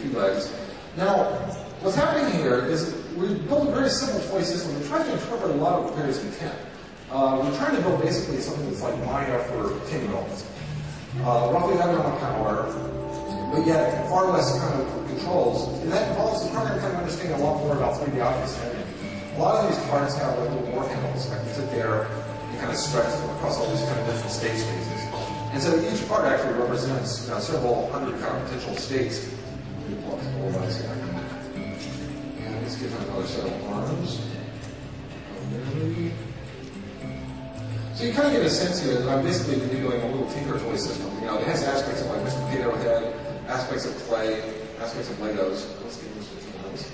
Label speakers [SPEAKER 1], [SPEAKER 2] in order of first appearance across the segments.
[SPEAKER 1] few legs. Now, what's happening here is we built a very simple toy system that tries to interpret a lot of the player's intent. We're trying to build basically something that's like Maya for 10-year-olds. Roughly that amount of power, but yet far less kind of controls. And that involves the program kind of understanding a lot more about 3D objects. A lot of these cards have like little more handles. Like you sit there and kind of stretch them across all these kind of different state spaces. And so each part actually represents several hundred kind of potential states. And let's give them another set of arms. So you kind of get a sense here that I'm basically doing a little Tinker toy system. It has aspects of like Mr. Potato Head, aspects of clay, aspects of Legos. Let's give this to those.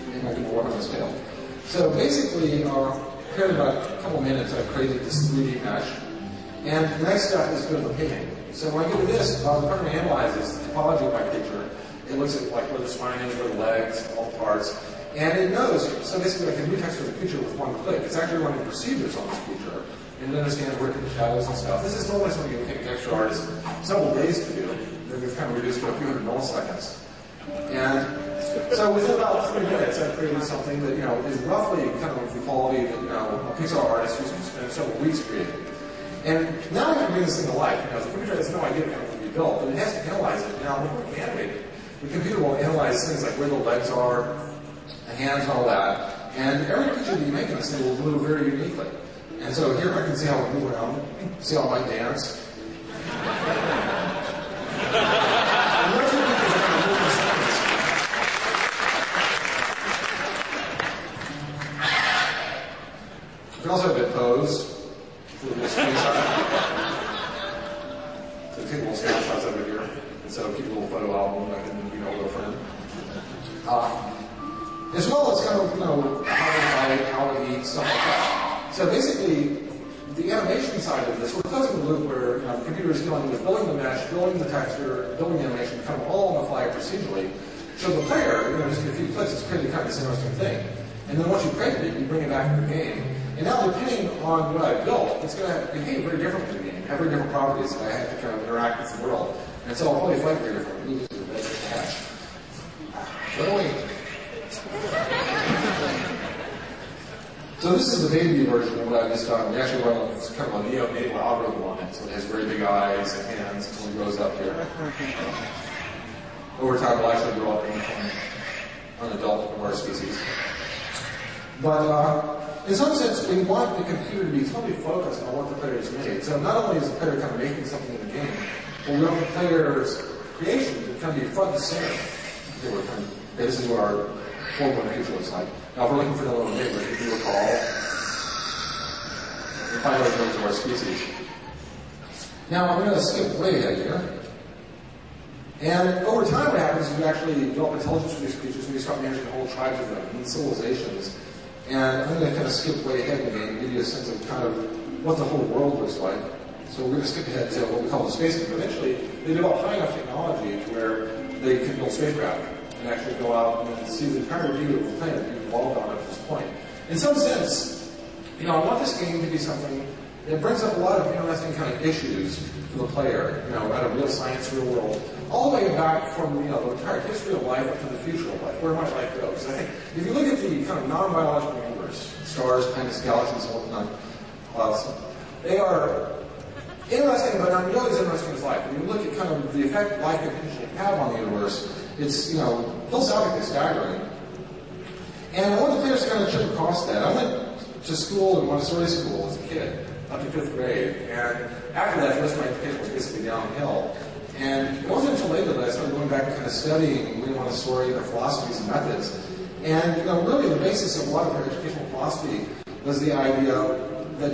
[SPEAKER 1] Maybe I can work on this tail. So basically, here in about a couple minutes, I've created this 3D mesh. And the next step is to go to the painting. So when I get to this, the program analyzes the topology of my picture. It looks at like where the spine is, where the legs, all the parts. And it knows, so basically I can retexture the feature with one click. It's actually running procedures on this feature, and it understands where to put the shadows and stuff. This is normally something you can take a texture artist several days to do. Then we've kind of reduced to a few hundred milliseconds. And so within about 3 minutes, I've created something that is roughly kind of the quality that a Pixar artist used to spend several weeks creating. And now I can bring this thing to life. The computer has no idea how it can be built, but it has to analyze it. Now, before we can animate it, the computer will analyze things like where the legs are, the hands, and all that. And every picture that you make in this thing will move very uniquely. And so here I can see how it move around, see how it might dance. And those are the pictures that kind of move in seconds. You can also have it pose for a little screenshot. So take little snapshots over here. And so keep a little photo album like a girlfriend. As well as kind of, how to fight, how to eat, stuff like that. So basically, the animation side of this, we're closing the loop where the computer is dealing with building the mesh, building the texture, building the animation, kind of all on the fly procedurally. So the player, just in a few clicks, has created kind of this interesting thing. And then once you've created it, you bring it back to the game. And now, depending on what I built, it's going to behave very differently in the game, have very different properties that I have to kind of interact with the world. And so I'll probably fight very differently. So this is the baby version of what I've just done. We actually run kind of a neo-natal algorithm on it, so it has very big eyes and hands when it goes up here. Over time, it'll actually grow up and become an adult of our species. But in some sense, we want the computer to be totally focused on what the player has made. So not only is the player kind of making something in the game, but we want the player's creation to kind of be front and center. This is what our full-blown future looks like. Now, if we're looking for the little neighbor, if you recall, we find those members of our species. Now, I'm going to skip way ahead here. And over time, what happens is we actually develop intelligence for these creatures, and we start managing whole tribes of them and civilizations. And I'm going to kind of skip way ahead in the game and give you a sense of kind of what the whole world looks like. So we're going to skip ahead to what we call the space game. Eventually, they develop high enough technology to where they can build spacecraft and actually go out and see the entire view of the planet we've evolved on at this point. In some sense, I want this game to be something that brings up a lot of interesting kind of issues for the player, out of real science, real world, all the way back from the entire history of life up to the future of life. Where might life go? Because I think if you look at the kind of non-biological universe, stars, planets, galaxies, and whatnot, they are interesting, but not nearly as interesting as life. When you look at kind of the effect life can potentially have on the universe, it's, philosophically staggering. And I want the players to kind of trip across that. I went to school in Montessori school as a kid, up to 5th grade, and after that, the rest of my education was basically downhill. And it wasn't until later that I started going back and kind of studying Montessori, their philosophies and methods. And, really the basis of a lot of our educational philosophy was the idea that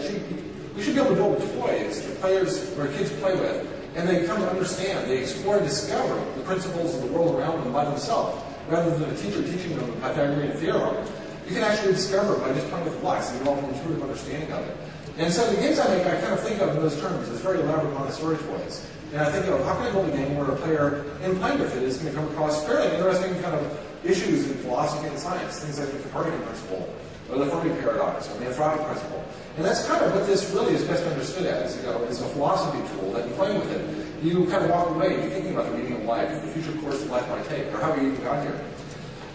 [SPEAKER 1] we should be able to build toys that players or kids play with, and they come to understand, they explore and discover the principles of the world around them by themselves, rather than a teacher teaching them the Pythagorean theorem. You can actually discover by just playing with blocks and develop an intuitive understanding of it. And so the games I make, I kind of think of in those terms as very elaborate Montessori toys. And I think, how can I build a game where a player, in playing with it, is going to come across fairly interesting kind of issues in philosophy and science, things like the Copernican principle, or the Fermi paradox, or the anthropic principle. And that's kind of what this really is best understood as, as a philosophy tool that you play with it. you kind of walk away, you're thinking about the meaning of life, the future course that life might take, or how we even got here.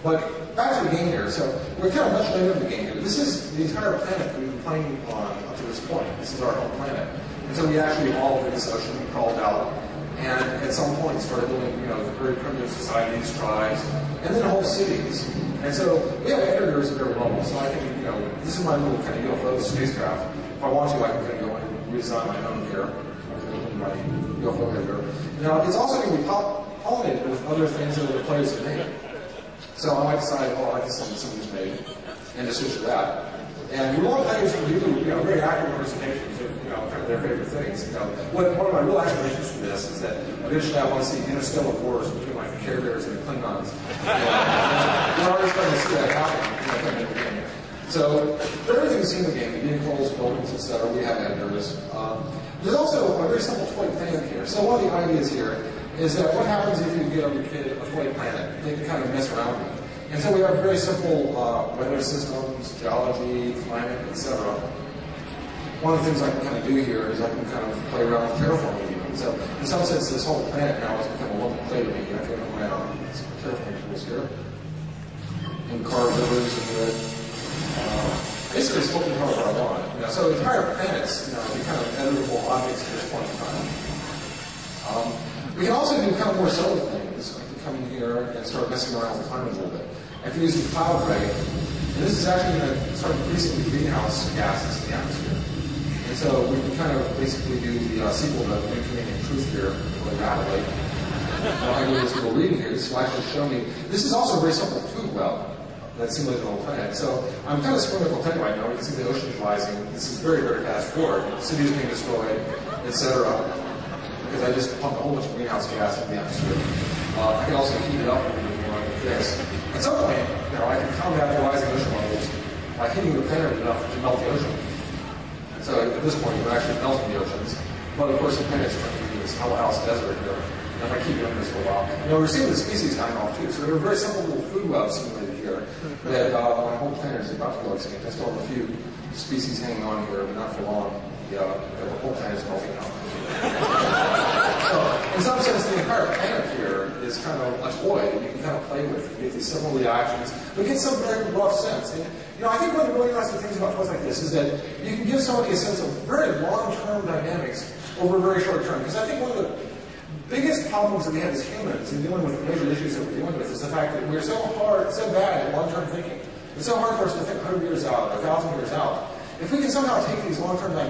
[SPEAKER 1] But back to the game here. So we're kind of much later in the game here. This is the entire planet we've been playing on up to this point. This is our home planet. And so we actually evolved in this ocean, we crawled out, and at some point started building, the very primitive societies, tribes, and then whole cities. And so we have editors at every level. So I think, this is my little kind of UFO spacecraft. If I want to, I can kind of go in and redesign my own here. My UFO editor. Now, it's also going to be pollinated with other things that other players have made. So I might decide, I like something somebody's made, and just switch to that. And we want players to do, very active representations of, kind of their favorite things. One of my real aspirations for this is that eventually I want to see interstellar wars between like the Care Bears and the Klingons. We're already starting to see that happen. So for everything you see in the game, the vehicles, buildings, etc., we have editors. There's also a very simple toy planet here. So one of the ideas here is that what happens if you give your kid a toy planet? They can kind of mess around with it. And so we have very simple weather systems, geology, climate, etc. One of the things I can kind of do here is I can kind of play around with terraforming even. So in some sense, this whole planet now has become a little play to me. I can go around some terraforming tools here and carve rivers into it. Basically, it's open color what I want. So entire planets, become editable objects at this point in time. We can also do kind of more subtle things. I can come in here and start messing around with climate a little bit. I can use the cloud ray, and this is actually going to start increasing the greenhouse gases in the atmosphere. And so we can kind of basically do the sequel to Inconvenient Truth here really rapidly. I do this little reading here. This will actually show me. This is also a very simple food web that simulates the whole planet. So I'm kind of screwing up the planet right now. You can see the ocean is rising. This is very, very fast forward. Cities being destroyed, etc. Because I just pumped a whole bunch of greenhouse gas into the atmosphere. I can also heat it up with this. At some point, I can combat the rising ocean levels by heating the planet enough to melt the ocean. So at this point, we're actually melting the oceans. But of course, the planet's turning into this hell-house desert here. And if I keep doing this for a while, we're seeing the species dying off too. So there are very simple little food webs simulated here that my whole planet is about to go extinct. I still have a few species hanging on here, but not for long. The whole planet is melting out. So, in some sense, the entire planet here is kind of a toy that you can kind of play with. You get these simple reactions, but get some very rough sense. And, I think one of the really interesting things about toys like this is that you can give somebody a sense of very long-term dynamics over a very short term. Because I think one of the biggest problems that we have as humans in dealing with the major issues that we're dealing with is the fact that we're so bad at long-term thinking. It's so hard for us to think 100 years out or 1,000 years out. If we can somehow take these long-term dynamics